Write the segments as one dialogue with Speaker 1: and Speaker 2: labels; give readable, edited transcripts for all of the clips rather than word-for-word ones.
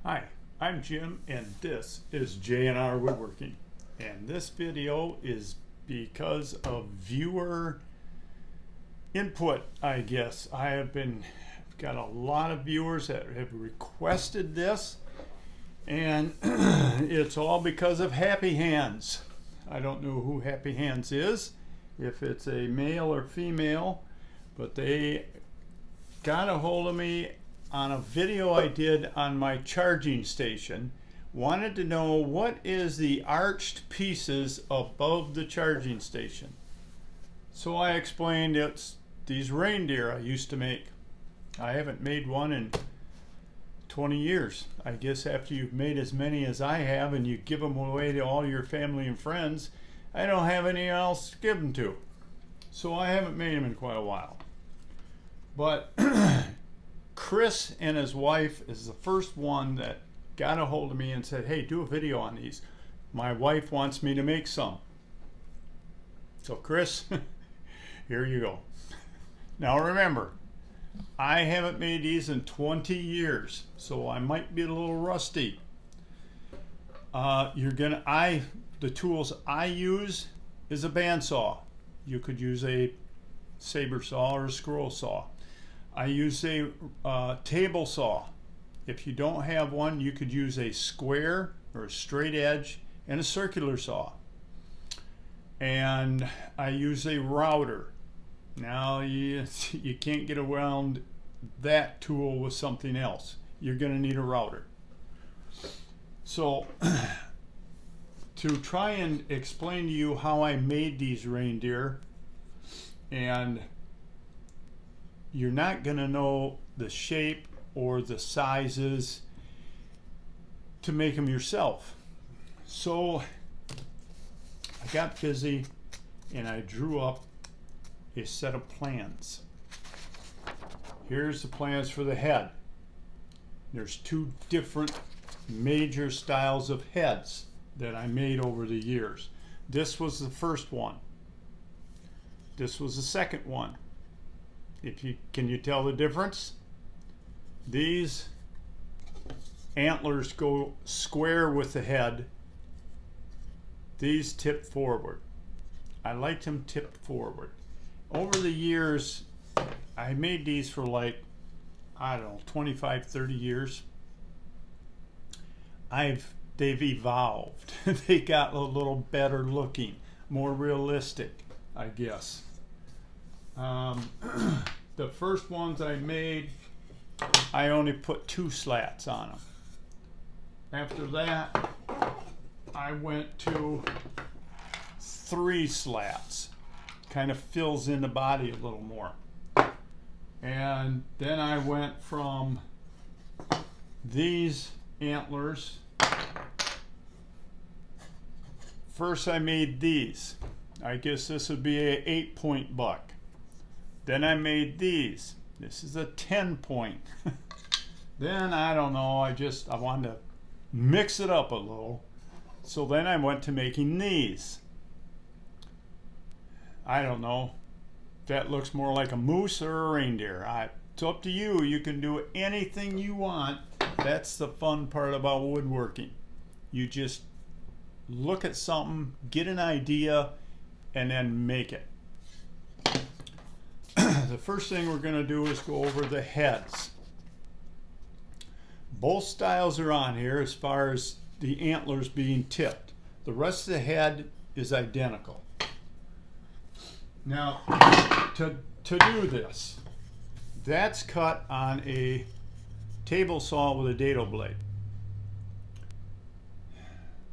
Speaker 1: Hi, I'm Jim and this is J&R Woodworking, and this video is because of viewer input, I guess. I have got a lot of viewers that have requested this, and it's all because of Happy Hands. I don't know who Happy Hands is, if it's a male or female, but they got a hold of me on a video I did on my charging station. Wanted to know what is the arched pieces above the charging station. So I explained it's these reindeer I used to make. I haven't made one in 20 years. I guess after you've made as many as I have and you give them away to all your family and friends, I don't have anyone else to give them to. So I haven't made them in quite a while. But Chris and his wife is the first one that got a hold of me and said, hey, do a video on these. My wife wants me to make some. So Chris, here you go. Now remember, I haven't made these in 20 years, so I might be a little rusty. The tools I use is a bandsaw. You could use a saber saw or a scroll saw. I use a table saw. If you don't have one, you could use a square or a straight edge and a circular saw. And I use a router. Now you can't get around that tool with something else. You're going to need a router. So to try and explain to you how I made these reindeer, and you're not going to know the shape or the sizes to make them yourself. So I got busy and I drew up a set of plans. Here's the plans for the head. There's two different major styles of heads that I made over the years. This was the first one. This was the second one. Can you tell the difference? These antlers go square with the head. These tip forward. I liked them tipped forward. Over the years, I made these for like, I don't know, 25, 30 years. They've evolved. They got a little better looking, more realistic, I guess. The first ones I made, I only put 2 slats on them. After that, I went to 3 slats. Kind of fills in the body a little more. And then I went from these antlers. First I made these. I guess this would be a 8-point buck. Then I made these. This is a 10-point. Then I don't know, I wanted to mix it up a little. So then I went to making these. I don't know. That looks more like a moose or a reindeer. It's up to you. You can do anything you want. That's the fun part about woodworking. You just look at something, get an idea, and then make it. The first thing we're going to do is go over the heads. Both styles are on here as far as the antlers being tipped. The rest of the head is identical. Now, to do this, that's cut on a table saw with a dado blade.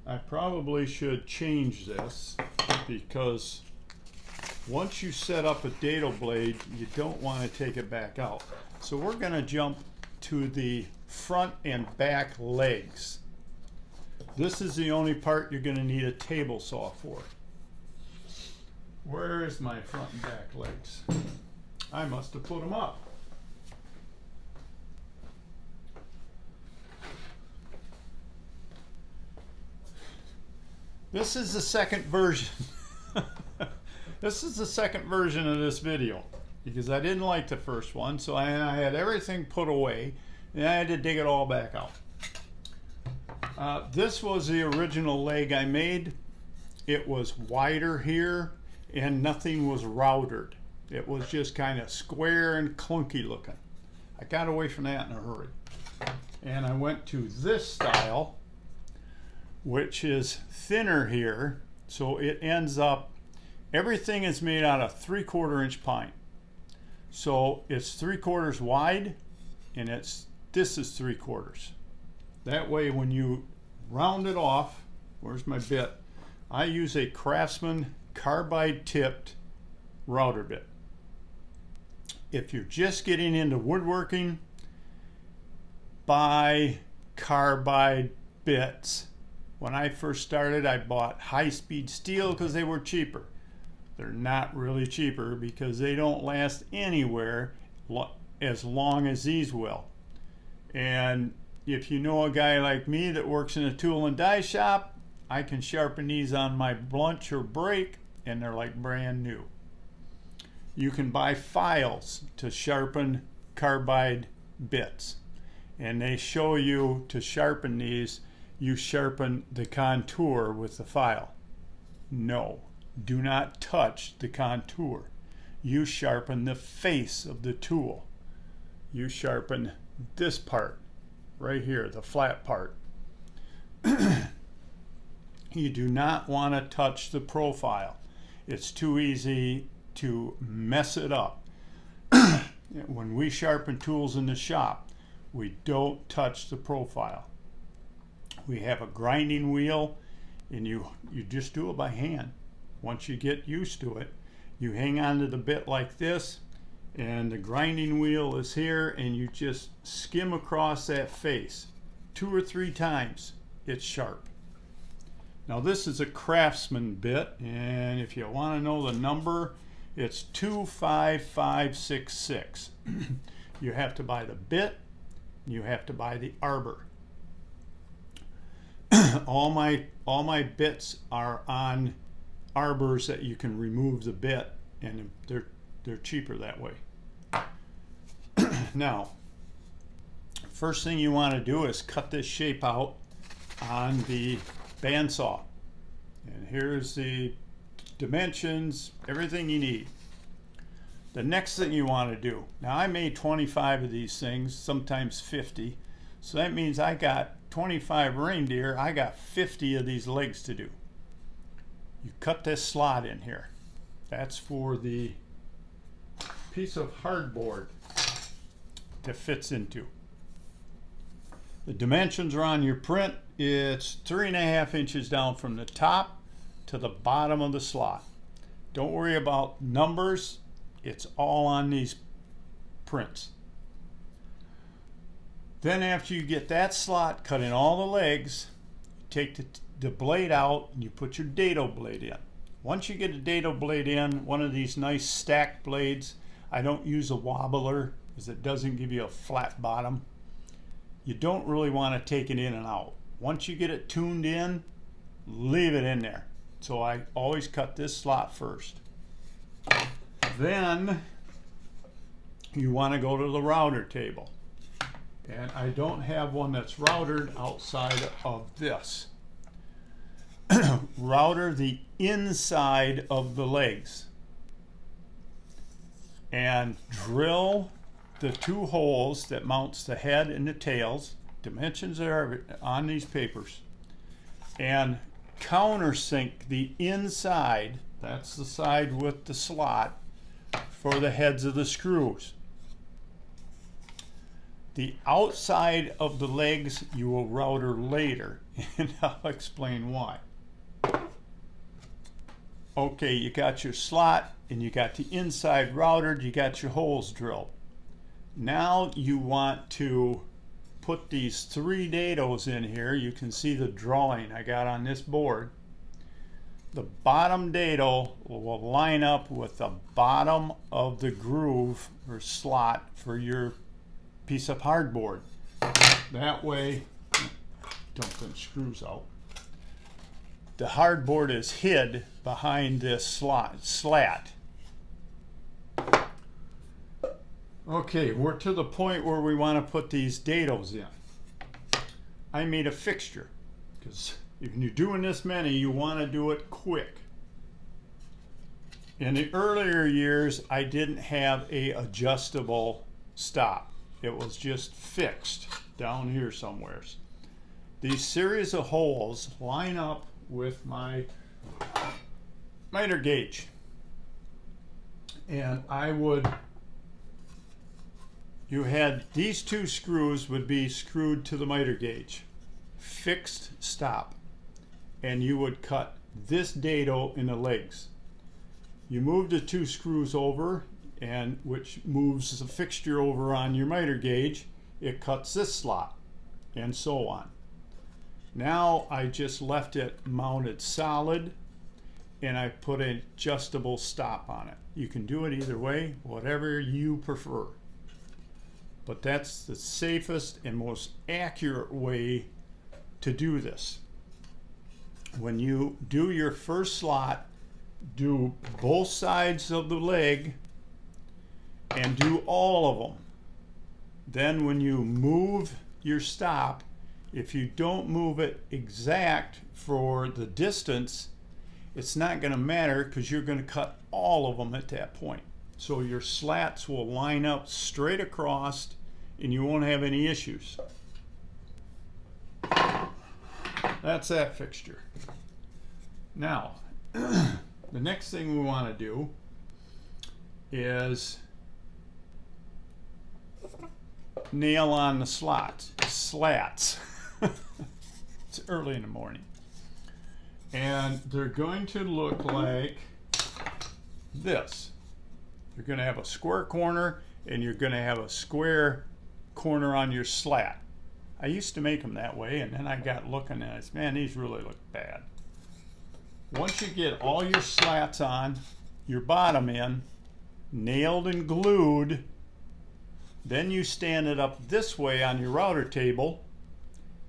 Speaker 1: I probably should change this because once you set up a dado blade, you don't want to take it back out. So we're going to jump to the front and back legs. This is the only part you're going to need a table saw for. Where is my front and back legs? I must have put them up. This is the second version. This is the second version of this video because I didn't like the first one, so I had everything put away and I had to dig it all back out. This was the original leg I made. It was wider here and nothing was routered. It was just kind of square and clunky looking. I got away from that in a hurry. And I went to this style, which is thinner here. So it ends up, everything is made out of 3/4 inch pine. So it's 3/4 wide and this is 3/4. That way when you round it off, where's my bit? I use a Craftsman carbide tipped router bit. If you're just getting into woodworking, buy carbide bits. When I first started, I bought high-speed steel because they were cheaper. They're not really cheaper because they don't last anywhere as long as these will. And if you know a guy like me that works in a tool and die shop, I can sharpen these on my blunch or break and they're like brand new. You can buy files to sharpen carbide bits, and they show you to sharpen these, you sharpen the contour with the file. No, do not touch the contour. You sharpen the face of the tool. You sharpen this part right here, the flat part. You do not want to touch the profile. It's too easy to mess it up. When we sharpen tools in the shop, we don't touch the profile. We have a grinding wheel and you just do it by hand. Once you get used to it, you hang on to the bit like this and the grinding wheel is here and you just skim across that face 2 or 3 times. It's sharp. Now this is a Craftsman bit, and if you want to know the number, it's 25566. You have to buy the bit, you have to buy the arbor. all my bits are on arbors that you can remove the bit, and they're cheaper that way. Now, first thing you want to do is cut this shape out on the bandsaw. And here's the dimensions, everything you need. The next thing you want to do, now I made 25 of these things, sometimes 50. So that means I got 25 reindeer, I got 50 of these legs to do. You cut this slot in here. That's for the piece of hardboard that fits into. The dimensions are on your print. It's 3.5 inches down from the top to the bottom of the slot. Don't worry about numbers. It's all on these prints. Then after you get that slot cut in all the legs, you take the blade out and you put your dado blade in. Once you get a dado blade in, one of these nice stacked blades, I don't use a wobbler because it doesn't give you a flat bottom. You don't really want to take it in and out. Once you get it tuned in, leave it in there. So I always cut this slot first. Then you want to go to the router table. And I don't have one that's routered outside of this. Router the inside of the legs. And drill the 2 holes that mounts the head and the tails. Dimensions are on these papers. And countersink the inside, that's the side with the slot, for the heads of the screws. The outside of the legs you will router later, and I'll explain why. Okay, you got your slot and you got the inside routered, you got your holes drilled. Now you want to put these 3 dados in here. You can see the drawing I got on this board. The bottom dado will line up with the bottom of the groove or slot for your piece of hardboard. That way, dump them screws out. The hardboard is hid behind this slat. Okay, we're to the point where we want to put these dados in. I made a fixture. because if you're doing this many, you want to do it quick. In the earlier years, I didn't have a adjustable stop. It was just fixed down here somewheres. These series of holes line up with my miter gauge. And you had these two screws would be screwed to the miter gauge. Fixed stop. And you would cut this dado in the legs. You move the two screws over, and which moves the fixture over on your miter gauge. It cuts this slot, and so on. Now I just left it mounted solid, and I put an adjustable stop on it. You can do it either way, whatever you prefer. But that's the safest and most accurate way to do this. When you do your first slot, do both sides of the leg and do all of them. Then when you move your stop, if you don't move it exact for the distance, it's not going to matter because you're going to cut all of them at that point. So your slats will line up straight across and you won't have any issues. That's that fixture. Now, the next thing we want to do is nail on the slats. It's early in the morning. And they're going to look like this. You're going to have a square corner and you're going to have a square corner on your slat. I used to make them that way, and then I got looking and I said, man, these really look bad. Once you get all your slats on, your bottom in, nailed and glued, then you stand it up this way on your router table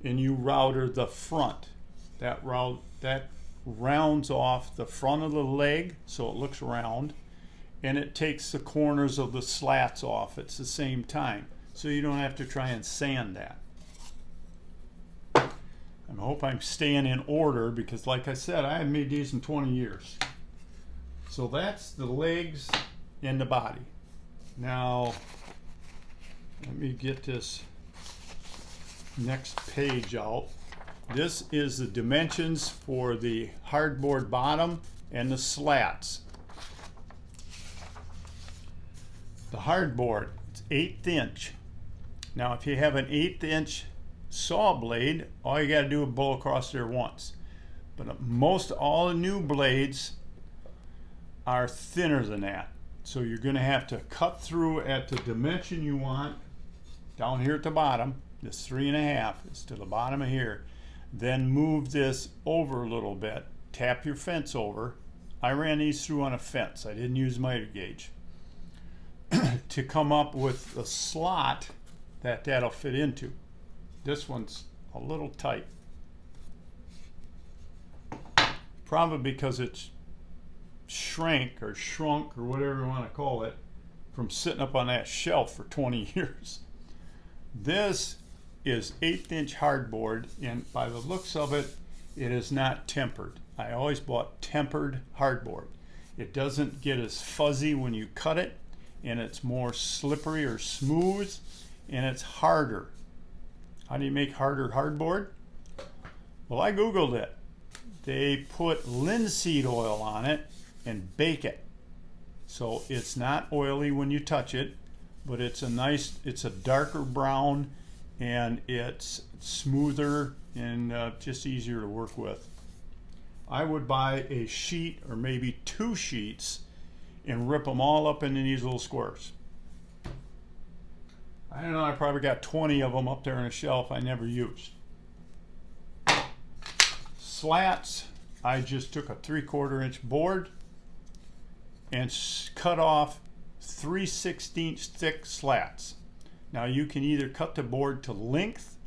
Speaker 1: and you router the front. That rounds off the front of the leg so it looks round, and it takes the corners of the slats off at the same time, so you don't have to try and sand that. I hope I'm staying in order because, like I said, I haven't made these in 20 years. So that's the legs and the body. Now, let me get this next page out. This is the dimensions for the hardboard bottom and the slats. The hardboard, it's 1/8 inch. Now, if you have an 1/8 inch saw blade, all you got to do is blow across there once. But most all the new blades are thinner than that. So you're going to have to cut through at the dimension you want down here at the bottom. This 3.5 is to the bottom of here. Then move this over a little bit. Tap your fence over. I ran these through on a fence. I didn't use miter gauge to come up with a slot that'll fit into. This one's a little tight. Probably because it's shrunk or whatever you want to call it from sitting up on that shelf for 20 years. This is 1/8 inch hardboard, and by the looks of it, it is not tempered. I always bought tempered hardboard. It doesn't get as fuzzy when you cut it, and it's more slippery or smooth, and it's harder. How do you make harder hardboard? Well, I Googled it. They put linseed oil on it and bake it. So it's not oily when you touch it, but it's a darker brown, and it's smoother and just easier to work with. I would buy a sheet or maybe 2 sheets and rip them all up into these little squares. I don't know, I probably got 20 of them up there on a shelf I never used. Slats, I just took a 3/4 inch board and cut off 3/16 thick slats. Now you can either cut the board to length,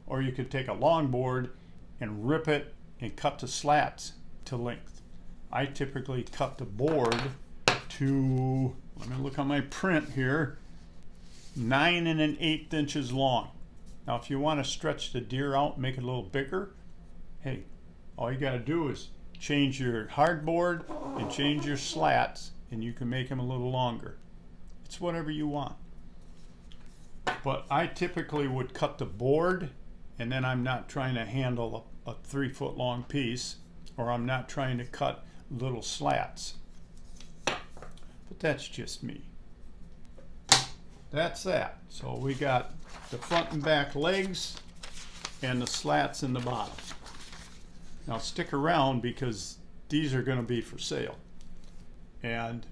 Speaker 1: or you could take a long board and rip it and cut the slats to length. I typically cut the board to, let me look on my print here, 9 1/8 inches long. Now if you want to stretch the deer out and make it a little bigger, hey, all you got to do is change your hardboard and change your slats, and you can make them a little longer. It's whatever you want. But I typically would cut the board, and then I'm not trying to handle a 3-foot long piece, or I'm not trying to cut little slats. But that's just me. That's that. So we got the front and back legs and the slats in the bottom. Now stick around because these are going to be for sale. And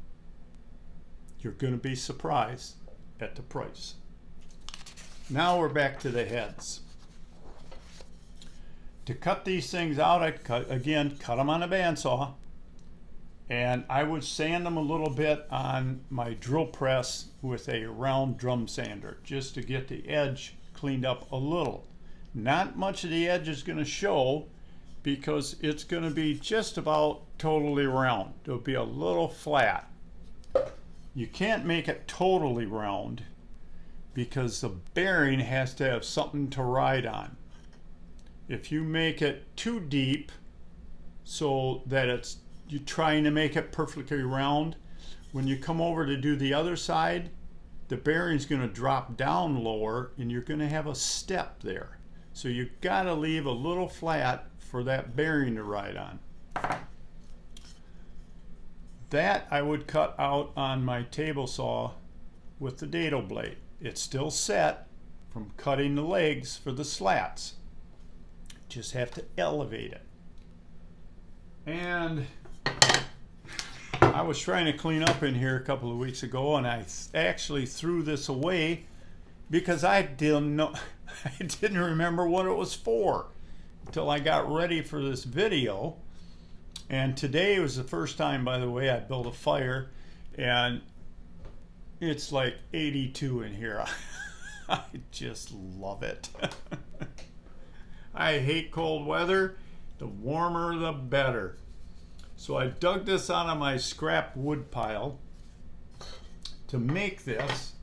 Speaker 1: you're going to be surprised at the price. Now we're back to the heads. To cut these things out, I cut them on a bandsaw. And I would sand them a little bit on my drill press with a round drum sander, just to get the edge cleaned up a little. Not much of the edge is going to show because it's going to be just about totally round. It'll be a little flat. You can't make it totally round because the bearing has to have something to ride on. If you make it too deep so that you're trying to make it perfectly round, when you come over to do the other side, the bearing's going to drop down lower and you're going to have a step there. So you've got to leave a little flat for that bearing to ride on. That I would cut out on my table saw with the dado blade. It's still set from cutting the legs for the slats. Just have to elevate it. And I was trying to clean up in here a couple of weeks ago, and I actually threw this away because I didn't know, I didn't remember what it was for until I got ready for this video. And today was the first time, by the way, I built a fire, and it's like 82 in here. I just love it. I hate cold weather. The warmer the better. So I dug this out of my scrap wood pile. To make this,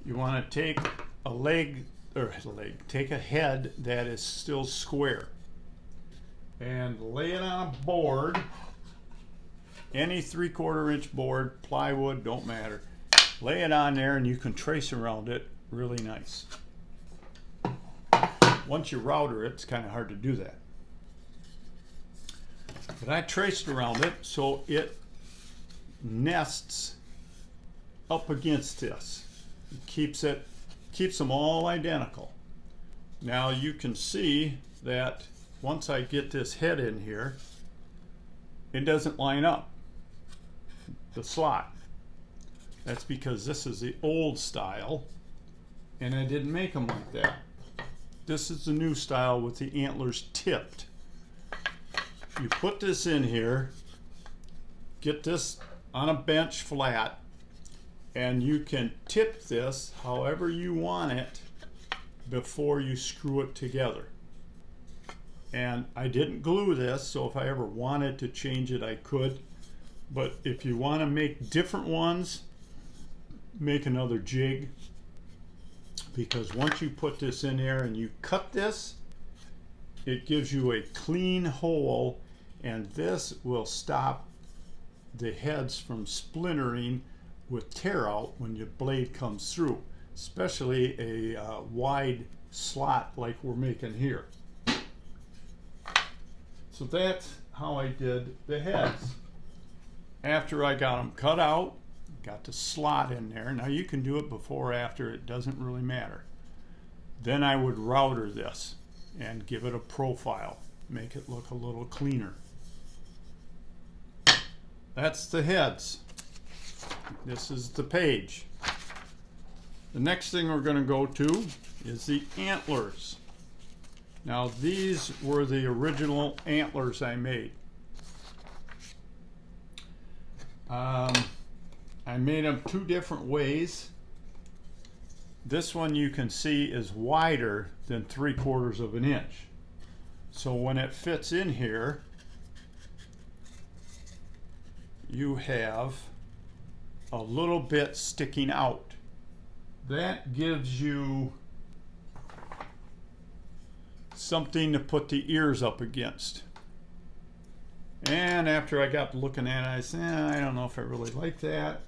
Speaker 1: you want to take take a head that is still square and lay it on a board, any 3/4 inch board, plywood, don't matter. Lay it on there and you can trace around it really nice. Once you router it, it's kind of hard to do that. But I traced around it so it nests up against this. It keeps them all identical. Now you can see that once I get this head in here, it doesn't line up, the slot. That's because this is the old style and I didn't make them like that. This is the new style with the antlers tipped. You put this in here, get this on a bench flat, and you can tip this however you want it before you screw it together. And I didn't glue this, so if I ever wanted to change it, I could. But if you want to make different ones, make another jig. Because once you put this in there and you cut this, it gives you a clean hole, and this will stop the heads from splintering with tear out when your blade comes through, especially a wide slot like we're making here. So that's how I did the heads. After I got them cut out, got the slot in there. Now you can do it before or after, it doesn't really matter. Then I would router this and give it a profile, make it look a little cleaner. That's the heads. This is the page. The next thing we're going to go to is the antlers. Now these were the original antlers I made. I made them two different ways. This one you can see is wider than 3/4 of an inch. So when it fits in here, you have a little bit sticking out. That gives you something to put the ears up against. And after I got looking at it, I said, I don't know if I really like that.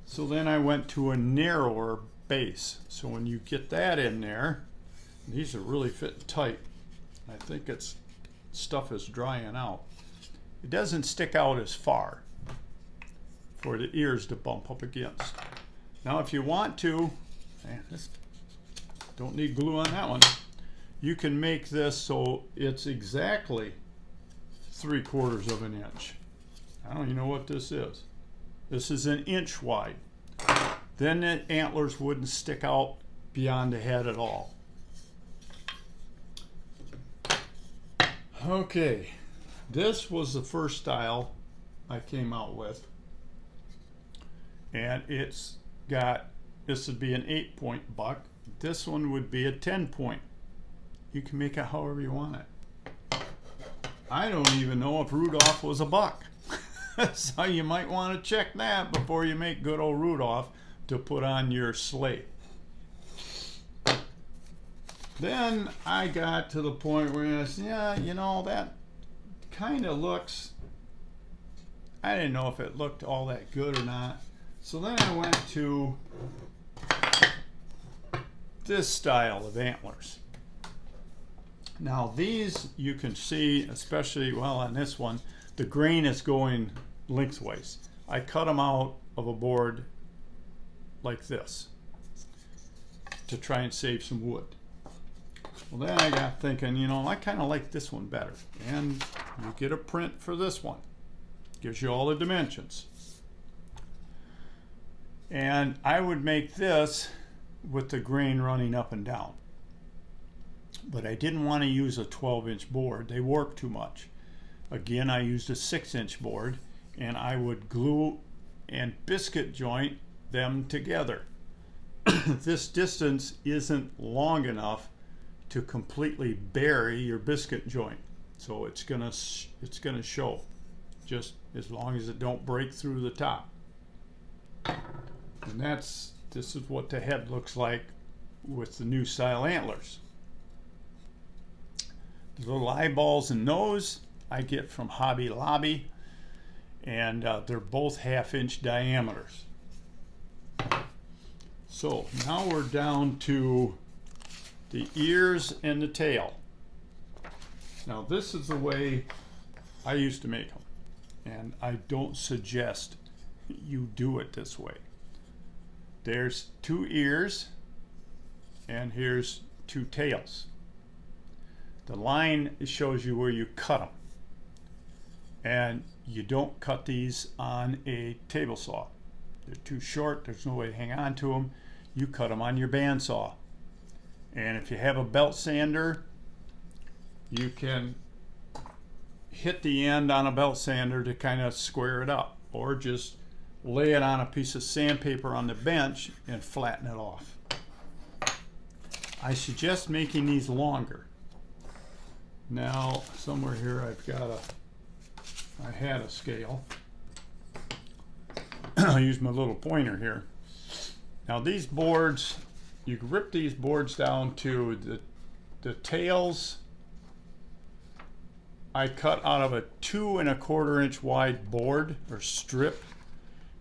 Speaker 1: So then I went to a narrower base. So when you get that in there, these are really fitting tight. I think stuff is drying out. It doesn't stick out as far for the ears to bump up against. Now if you want to, don't need glue on that one. You can make this so it's exactly 3/4 of an inch. I don't even know what this is. This is an inch wide. Then the antlers wouldn't stick out beyond the head at all. Okay, this was the first style I came out with. And this would be an 8-point buck. This one would be a 10-point. You can make it however you want it. I don't even know if Rudolph was a buck. So you might want to check that before you make good old Rudolph to put on your sleigh. Then I got to the point where I said, yeah, you know, that kind of looks, I didn't know if it looked all that good or not. So then I went to this style of antlers. Now these you can see, especially, well, on this one, the grain is going lengthways. I cut them out of a board like this to try and save some wood. Well, then I got thinking, you know, I kind of like this one better. And you get a print for this one. Gives you all the dimensions. And I would make this with the grain running up and down. But I didn't want to use a 12-inch board. They warp too much. Again, I used a 6-inch board, and I would glue and biscuit joint them together. This distance isn't long enough to completely bury your biscuit joint, so it's gonna show, just as long as it don't break through the top. And this is what the head looks like with the new style antlers. The little eyeballs and nose I get from Hobby Lobby, and they're both 1/2-inch diameters. So now we're down to the ears and the tail. Now this is the way I used to make them, and I don't suggest you do it this way. There's 2 ears and here's 2 tails. The line shows you where you cut them, and you don't cut these on a table saw. They're too short, there's no way to hang on to them. You cut them on your bandsaw. And if you have a belt sander, you can hit the end on a belt sander to kind of square it up, or just lay it on a piece of sandpaper on the bench and flatten it off. I suggest making these longer. Now, somewhere here I had a scale. I'll use my little pointer here. Now these boards, you can rip these boards down to the tails. I cut out of a 2 1/4-inch wide board or strip,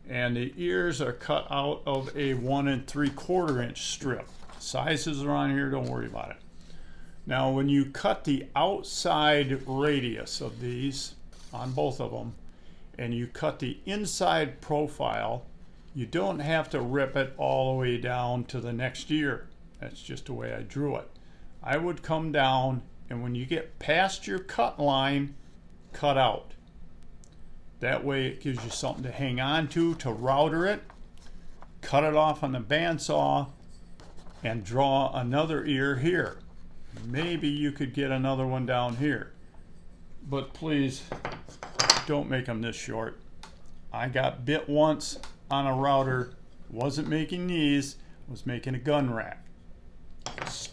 Speaker 1: and the ears are cut out of a 1 3/4-inch strip. Sizes are on here, don't worry about it. Now when you cut the outside radius of these on both of them, and you cut the inside profile, you don't have to rip it all the way down to the next ear. That's just the way I drew it. I would come down, and when you get past your cut line, cut out. That way it gives you something to hang on to router it, cut it off on the bandsaw, and draw another ear here. Maybe you could get another one down here. But please, don't make them this short. I got bit once on a router, wasn't making these, was making a gun rack.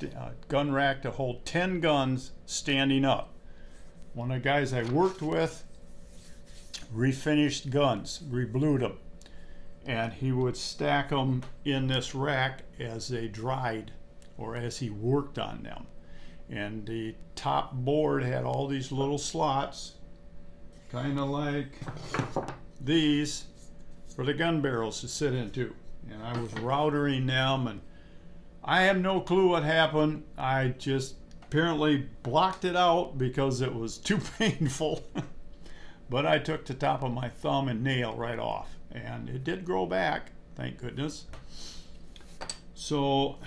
Speaker 1: A gun rack to hold 10 guns standing up. One of the guys I worked with refinished guns, reblued them, and he would stack them in this rack as they dried or as he worked on them. And the top board had all these little slots, kind of like these, for the gun barrels to sit into. And I was routering them, and I have no clue what happened. I just apparently blocked it out because it was too painful. But I took the top of my thumb and nail right off, and it did grow back, thank goodness. So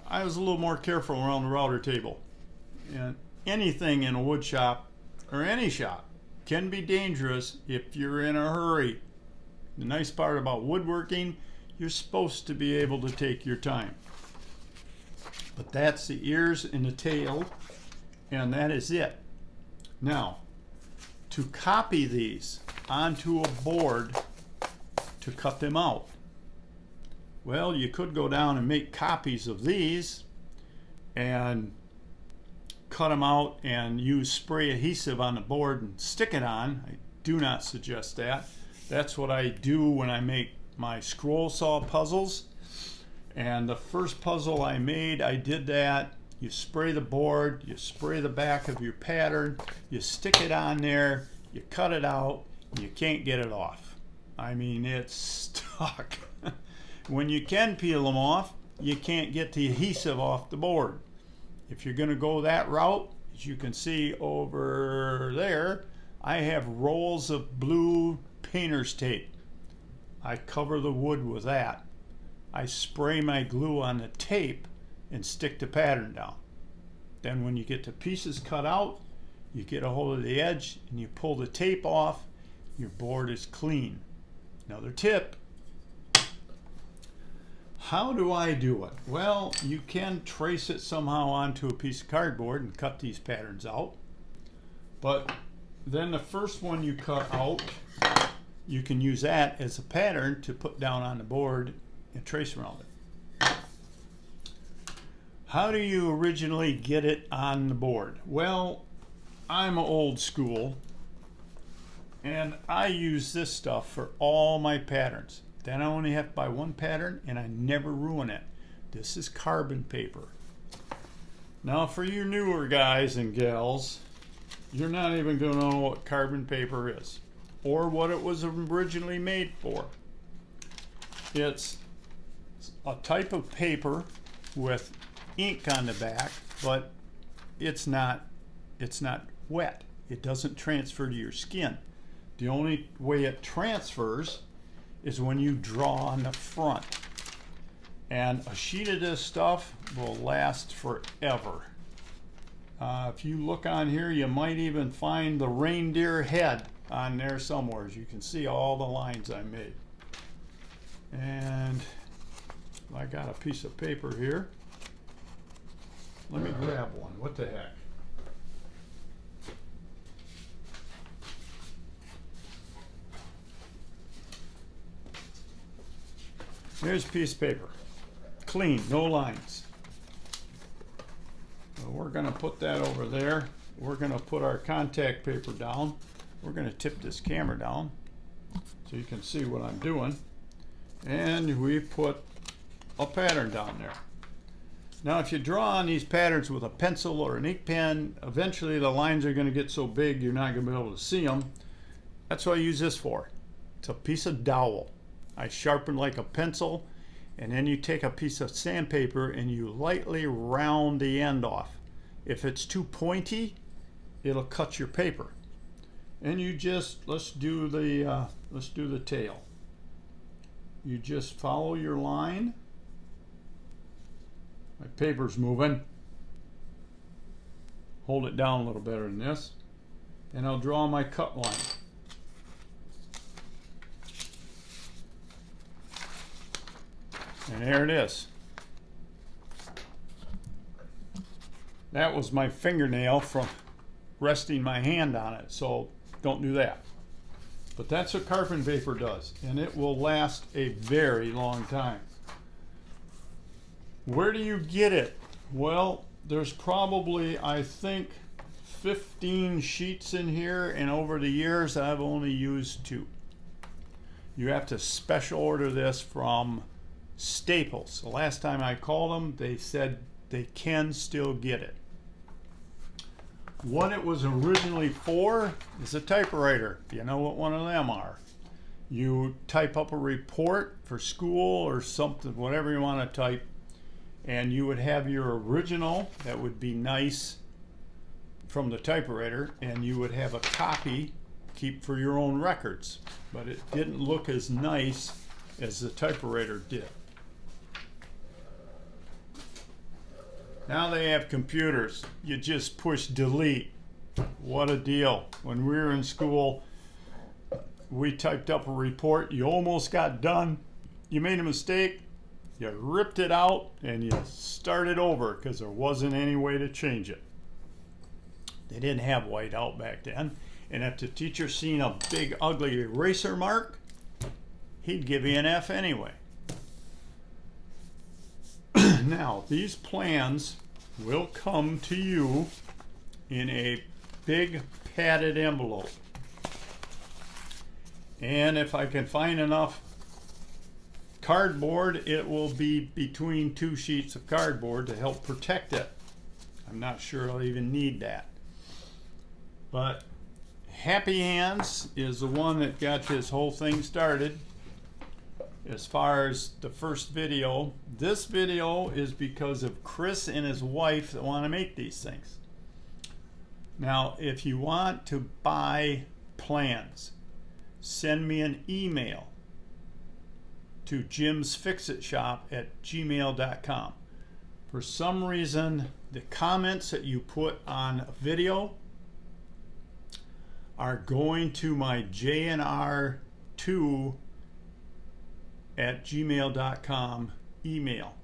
Speaker 1: I was a little more careful around the router table. And anything in a wood shop or any shop can be dangerous if you're in a hurry. The nice part about woodworking, you're supposed to be able to take your time. But that's the ears and the tail, and that is it. Now, to copy these onto a board to cut them out, well, you could go down and make copies of these and cut them out and use spray adhesive on the board and stick it on. I do not suggest that. That's what I do when I make my scroll saw puzzles. And the first puzzle I made, I did that. You spray the board, you spray the back of your pattern, you stick it on there, you cut it out, you can't get it off. I mean, it's stuck. When you can peel them off, you can't get the adhesive off the board. If you're going to go that route, as you can see over there, I have rolls of blue painter's tape. I cover the wood with that. I spray my glue on the tape and stick the pattern down. Then when you get the pieces cut out, you get a hold of the edge and you pull the tape off, your board is clean. Another tip. How do I do it? Well, you can trace it somehow onto a piece of cardboard and cut these patterns out. But then the first one you cut out, you can use that as a pattern to put down on the board and trace around it. How do you originally get it on the board? Well, I'm old school, and I use this stuff for all my patterns. Then I only have to buy one pattern, and I never ruin it. This is carbon paper. Now, for you newer guys and gals, you're not even going to know what carbon paper is or what it was originally made for. It's a type of paper with ink on the back, but it's not wet. It doesn't transfer to your skin. The only way it transfers is when you draw on the front. And a sheet of this stuff will last forever. If you look on here, you might even find the reindeer head on there somewhere. As you can see all the lines I made. And I got a piece of paper here. Let me grab one. What the heck? Here's a piece of paper. Clean, no lines. So we're going to put that over there. We're going to put our contact paper down. We're going to tip this camera down so you can see what I'm doing. And we put a pattern down there. Now, if you draw on these patterns with a pencil or an ink pen, eventually the lines are going to get so big you're not going to be able to see them. That's what I use this for. It's a piece of dowel. I sharpen like a pencil, and then you take a piece of sandpaper and you lightly round the end off. If it's too pointy, it'll cut your paper. And you just, let's do the tail. You just follow your line. My paper's moving. Hold it down a little better than this. And I'll draw my cut line. And there it is. That was my fingernail from resting my hand on it, so don't do that. But that's what carbon paper does, and it will last a very long time. Where do you get it? Well, there's probably, I think, 15 sheets in here, and over the years I've only used 2. You have to special order this from Staples. The last time I called them, they said they can still get it. what it was originally for is a typewriter. You know what one of them are. You type up a report for school or something, whatever you want to type, and you would have your original that would be nice from the typewriter, and you would have a copy keep for your own records. But it didn't look as nice as the typewriter did. Now they have computers. You just push delete. What a deal. When we were in school, we typed up a report. You almost got done. You made a mistake. You ripped it out and you started over because there wasn't any way to change it. They didn't have whiteout back then. And if the teacher seen a big ugly eraser mark, he'd give you an F anyway. Now, these plans will come to you in a big padded envelope. And if I can find enough cardboard, it will be between two sheets of cardboard to help protect it. I'm not sure I'll even need that. But Happy Hands is the one that got this whole thing started. As far as the first video, this video is because of Chris and his wife that want to make these things. Now, if you want to buy plans, send me an email to jimsfixitshop@gmail.com. For some reason, the comments that you put on a video are going to my jnr2@gmail.com email,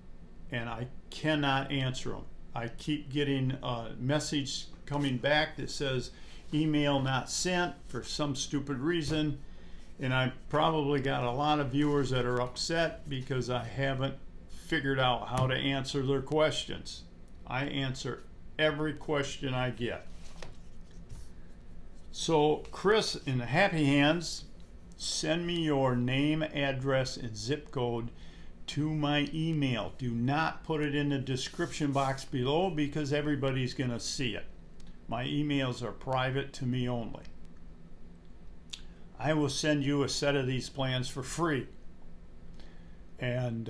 Speaker 1: and I cannot answer them. I keep getting a message coming back that says email not sent for some stupid reason, and I've probably got a lot of viewers that are upset because I haven't figured out how to answer their questions. I answer every question I get. So Chris in the Happy Hands, send me your name, address, and zip code to my email. Do not put it in the description box below because everybody's going to see it. My emails are private to me only. I will send you a set of these plans for free. And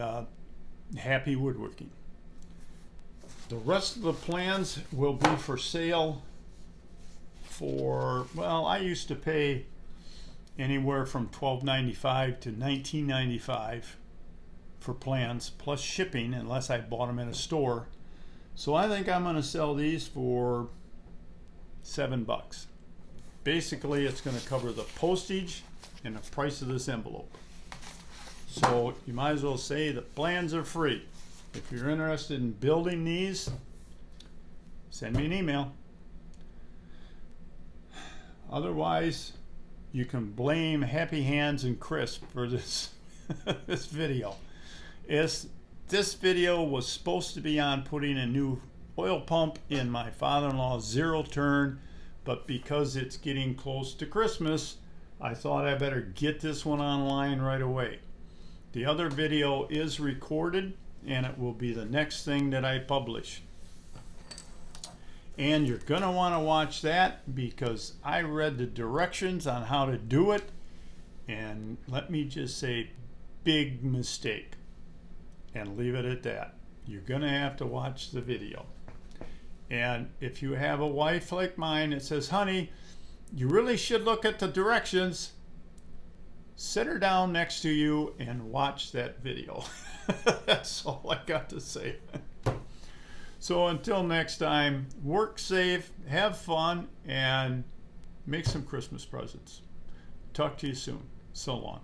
Speaker 1: happy woodworking. The rest of the plans will be for sale for, well, I used to pay anywhere from $12.95 to $19.95 for plans plus shipping unless I bought them in a store. So I think I'm going to sell these for $7. Basically, it's going to cover the postage and the price of this envelope. So you might as well say the plans are free. If you're interested in building these, send me an email. Otherwise, you can blame Happy Hands and Chris for this this video. This video was supposed to be on putting a new oil pump in my father-in-law's zero turn, but because it's getting close to Christmas, I thought I better get this one online right away. The other video is recorded and it will be the next thing that I publish. And you're going to want to watch that because I read the directions on how to do it, and let me just say, big mistake, and leave it at that. You're going to have to watch the video. And if you have a wife like mine that says, honey, you really should look at the directions, sit her down next to you and watch that video. That's all I got to say. So until next time, work safe, have fun, and make some Christmas presents. Talk to you soon. So long.